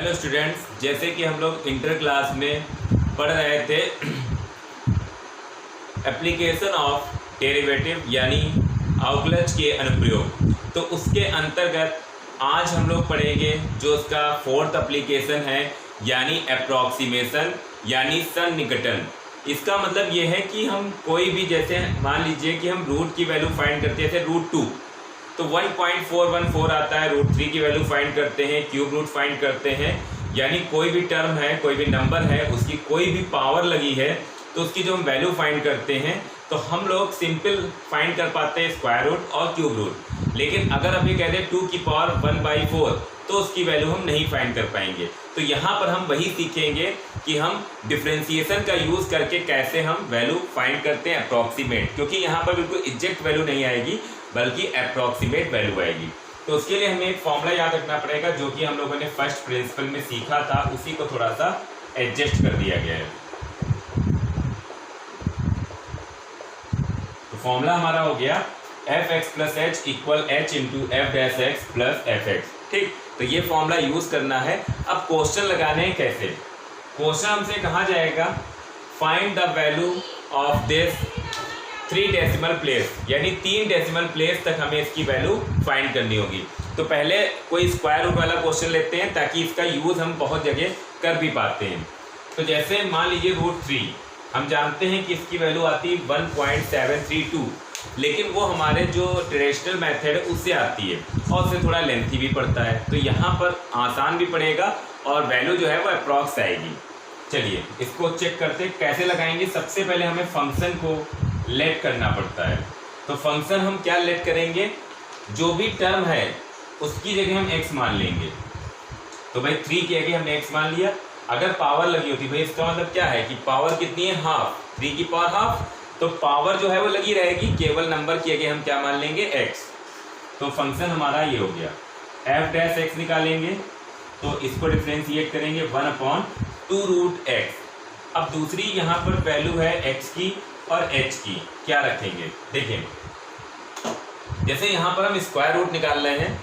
Hello students, जैसे कि हम लोग इंटर क्लास में पढ़ रहे थे एप्लीकेशन ऑफ डेरिवेटिव यानी अवकलज के अनुप्रयोग, तो उसके अंतर्गत आज हम लोग पढ़ेंगे जो उसका फोर्थ एप्लीकेशन है यानी अप्रॉक्सीमेशन यानी सन्निकटन। इसका मतलब ये है कि हम कोई भी, जैसे मान लीजिए कि हम रूट की वैल्यू फाइंड करते थे √2 तो 1.414 आता है, √3 की वैल्यू फाइंड करते हैं, क्यूब रूट फाइंड करते हैं, यानी कोई भी टर्म है, कोई भी नंबर है, उसकी कोई भी पावर लगी है तो उसकी जो हम वैल्यू फाइंड करते हैं तो हम लोग सिंपल फाइंड कर पाते हैं स्क्वायर रूट और क्यूब रूट। लेकिन अगर अभी कह दें 2 की पावर 1/4 तो उसकी वैल्यू हम नहीं फाइंड कर पाएंगे। तो यहाँ पर हम वही सीखेंगे कि हम डिफ्रेंसिएशन का यूज़ करके कैसे हम वैल्यू फाइंड करते हैं अप्रॉक्सीमेट, क्योंकि यहाँ पर बिल्कुल एग्जैक्ट वैल्यू नहीं आएगी बल्कि अप्रॉक्सीमेट वैल्यू आएगी। तो उसके लिए हमें एक फॉर्मूला याद रखना पड़ेगा जो कि हम लोगों ने फर्स्ट प्रिंसिपल में सीखा था, उसी को थोड़ा सा एडजस्ट कर दिया गया है। तो फॉर्मूला हमारा हो गया fx + h = h × f' + fx। ठीक, तो ये फॉर्मूला यूज करना है। अब क्वेश्चन लगाने हैं कैसे। क्वेश्चन हमसे कहा जाएगा find the value of this 3 decimal place, यानी 3 डेसिमल प्लेस तक हमें इसकी वैल्यू फाइंड करनी होगी। तो पहले कोई स्क्वायर रूट वाला क्वेश्चन लेते हैं ताकि इसका यूज हम बहुत जगह कर भी पाते हैं। तो जैसे मान लीजिए √3, हम जानते हैं कि इसकी वैल्यू आती है 1.732, लेकिन वो हमारे जो ट्रेडिशनल मेथड है उससे आती है और उससे थोड़ा लेंथी भी पड़ता है। तो यहाँ पर आसान भी पड़ेगा और वैल्यू जो है वो अप्रॉक्स आएगी। चलिए इसको चेक करते हैं कैसे लगाएंगे। सबसे पहले हमें फंक्शन को लेट करना पड़ता है। तो फंक्शन हम क्या लेट करेंगे, जो भी टर्म है उसकी जगह हम x मान लेंगे। तो भाई 3 की जगह हमने x मान लिया। अगर पावर लगी होती भाई, इसका मतलब क्या है कि पावर कितनी है, हाफ, 3 की पावर हाफ, तो पावर जो है वो लगी रहेगी, केवल नंबर की जगह हम क्या मान लेंगे, x। तो फंक्शन हमारा ये हो गया। f' निकालेंगे तो इसको डिफ्रेंशिएट करेंगे 1/2√x। अब दूसरी यहाँ पर वैल्यू है x की और h की, क्या रखेंगे देखिए। जैसे यहाँ पर हम स्क्वायर रूट निकाल रहे हैं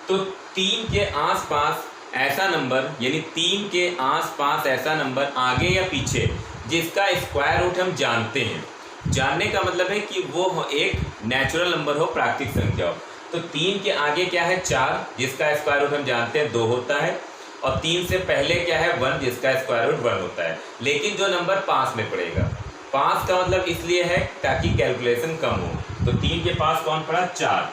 तो 3 के आसपास ऐसा नंबर, यानी 3 के आसपास ऐसा नंबर आगे या पीछे जिसका स्क्वायर रूट हम जानते हैं। जानने का मतलब है कि वो एक नेचुरल नंबर हो, प्राकृतिक संख्या हो। तो 3 के आगे क्या है, 4, जिसका स्क्वायर रूट हम जानते हैं 2 होता है, और 3 से पहले क्या है, 1, जिसका स्क्वायर रूट 1 होता है। लेकिन जो नंबर पास में पड़ेगा, पास का मतलब इसलिए है ताकि कैलकुलेशन कम हो। तो 3 के पास कौन पड़ा, 4।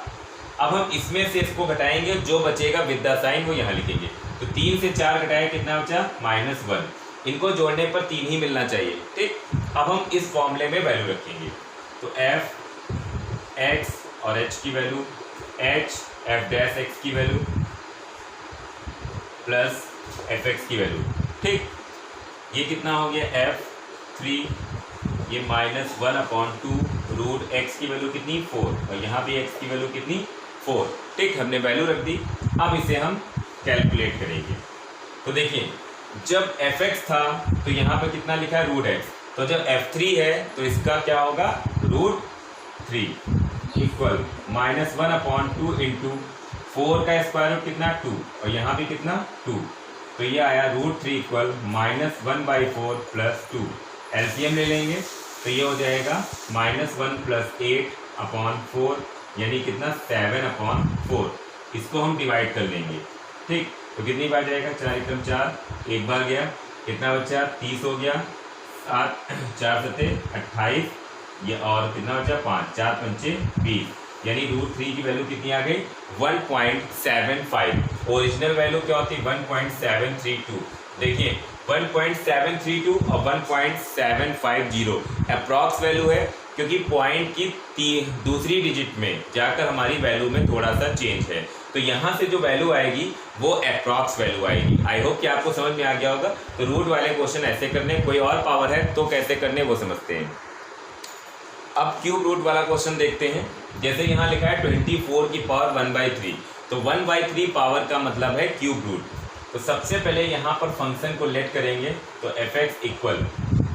अब हम इसमें से इसको घटाएंगे, जो बचेगा विद द साइन वो यहाँ लिखेंगे। तो 3 से 4 घटाया कितना बचा, -1। इनको जोड़ने पर 3 ही मिलना चाहिए। ठीक, अब हम इस फॉर्मूले में वैल्यू रखेंगे। तो f x और h की वैल्यू, h f' की वैल्यू प्लस fx की वैल्यू। ठीक, ये कितना हो गया, f3, ये -1/2√x की वैल्यू कितनी, 4, और यहाँ भी x की वैल्यू कितनी, 4। ठीक, हमने वैल्यू रख दी। अब इसे हम कैलकुलेट करेंगे। तो देखिए, जब fx था तो यहाँ पर कितना लिखा है, √x। तो जब f3 है तो इसका क्या होगा, √3 = -1/2 × 4 का स्क्वायर रूट कितना, 2, और यहाँ भी कितना, 2। तो ये आया √3 = -1/4 + 2। एलसीएम ले लेंगे तो ये हो जाएगा -1 + 8/4, यानी कितना, 7/4। इसको हम डिवाइड कर लेंगे। ठीक, तो कितनी बार जाएगा, 4 × 4, एक बार गया, कितना बचा, 30 हो गया, 7 4 7 28, ये और कितना बचा, 5 4 5 20, यानी √3 की वैल्यू कितनी आ गई, 1.75। ओरिजिनल वैल्यू क्या होती है, 1.732। देखिए 1.732 और 1.750 अप्रॉक्स वैल्यू है, क्योंकि पॉइंट की दूसरी डिजिट में जाकर हमारी वैल्यू में थोड़ा सा चेंज है। तो यहाँ से जो वैल्यू आएगी वो अप्रॉक्स वैल्यू आएगी। आई होप कि आपको समझ में आ गया होगा। तो रूट वाले क्वेश्चन ऐसे करने, कोई और पावर है तो कैसे करने वो समझते हैं। अब क्यूब रूट वाला क्वेश्चन देखते हैं। जैसे यहाँ लिखा है 24 की पावर 1/3, तो 1/3 पावर का मतलब है क्यूब रूट। तो सबसे पहले यहाँ पर फंक्शन को लेट करेंगे। तो fx इक्वल,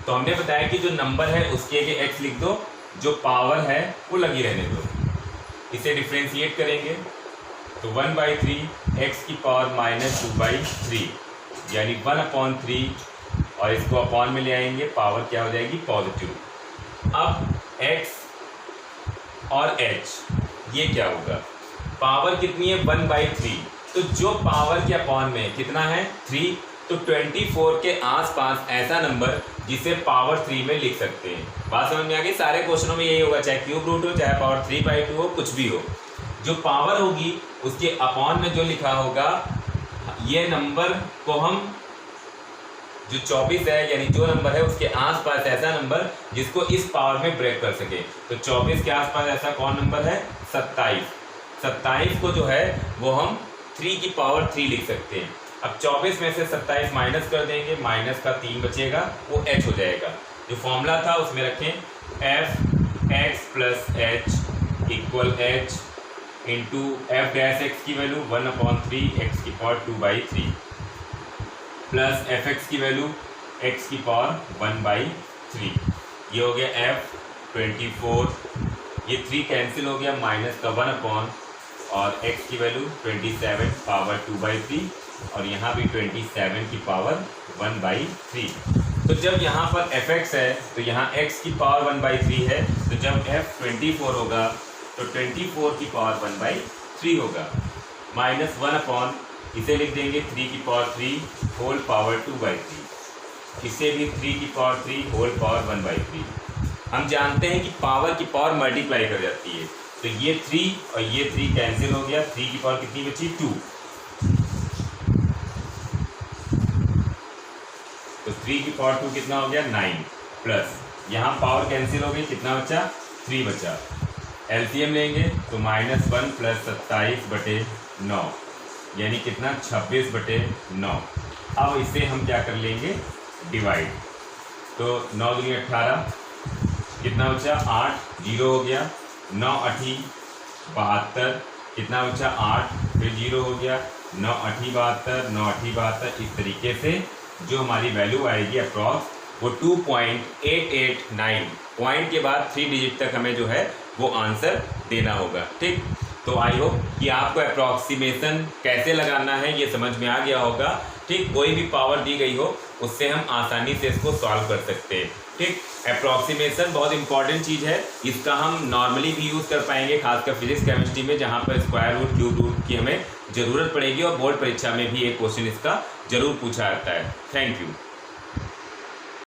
तो हमने बताया कि जो नंबर है उसके आगे x लिख दो, जो पावर है वो लगी रहने दो। इसे डिफ्रेंशिएट करेंगे तो 1/3 x की पावर -2/3 यानी 1/3 और इसको अपॉन में ले आएंगे, पावर क्या हो जाएगी पॉजिटिव। अब x और h ये क्या होगा, पावर कितनी है 1/3, तो जो पावर के अपॉन में कितना है 3, तो 24 के आसपास ऐसा नंबर जिसे पावर 3 में लिख सकते हैं। बात समझ में आ गई। सारे क्वेश्चनों में यही होगा, चाहे क्यूब रूट हो चाहे पावर 3/2 हो, कुछ भी हो, जो पावर होगी उसके अपॉन में जो लिखा होगा ये नंबर को हम जो 24 है यानी जो नंबर है उसके आसपास ऐसा नंबर जिसको इस पावर में ब्रेक कर सके। तो 24 के आसपास ऐसा कौन नंबर है 27। 27 को जो है वो हम 3 की पावर 3 लिख सकते हैं। अब 24 में से 27 माइनस कर देंगे, माइनस का 3 बचेगा, वो h हो जाएगा। जो फॉर्मूला था उसमें रखें f(x + h) equal h into F dash x की वैल्यू 1/3 x की पावर 2/3 प्लस एफ एक्स की वैल्यू x की पावर 1/3। ये हो गया f 24, ये 3 कैंसिल हो गया, माइनस का 1 और x की वैल्यू 27 पावर 2/3 और यहाँ भी 27 की पावर 1/3। तो जब यहाँ पर fx है तो यहाँ x की पावर 1/3 है, तो जब f 24 होगा तो 24 की पावर 1/3 होगा, माइनस 1 इसे लिख देंगे 3 की पावर 3 होल पावर 2/3, इसे भी 3 की पावर 3 होल पावर 1/3। हम जानते हैं कि पावर की पावर मल्टीप्लाई कर जाती है, तो ये 3 और ये 3 कैंसिल हो गया, 3 की पावर कितनी बची 2, तो 3 की पावर 2 कितना हो गया 9, प्लस यहाँ पावर कैंसिल हो गई, कितना बचा 3 बचा, एलसीएम लेंगे तो -1 + 27/9 यानी कितना 26/9। अब इसे हम क्या कर लेंगे डिवाइड, तो 9 दूनी 18, कितना बचा 8, 0 हो गया, 9 8 72, कितना बचा 8, फिर 0 हो गया, 9 8 72, 9 8 72। इस तरीके से जो हमारी वैल्यू आएगी अप्रॉक्स वो 2.889, पॉइंट के बाद 3 डिजिट तक हमें जो है वो आंसर देना होगा। ठीक, तो आई होप कि आपको अप्रॉक्सीमेशन कैसे लगाना है ये समझ में आ गया होगा। ठीक, कोई भी पावर दी गई हो उससे हम आसानी से इसको सॉल्व कर सकते हैं। ठीक, अप्रॉक्सीमेशन बहुत इंपॉर्टेंट चीज़ है, इसका हम नॉर्मली भी यूज़ कर पाएंगे, खासकर फिजिक्स केमिस्ट्री में जहाँ पर स्क्वायर रूट क्यूब रूट की हमें ज़रूरत पड़ेगी और बोर्ड परीक्षा में भी एक क्वेश्चन इसका जरूर पूछा जाता है। Thank you.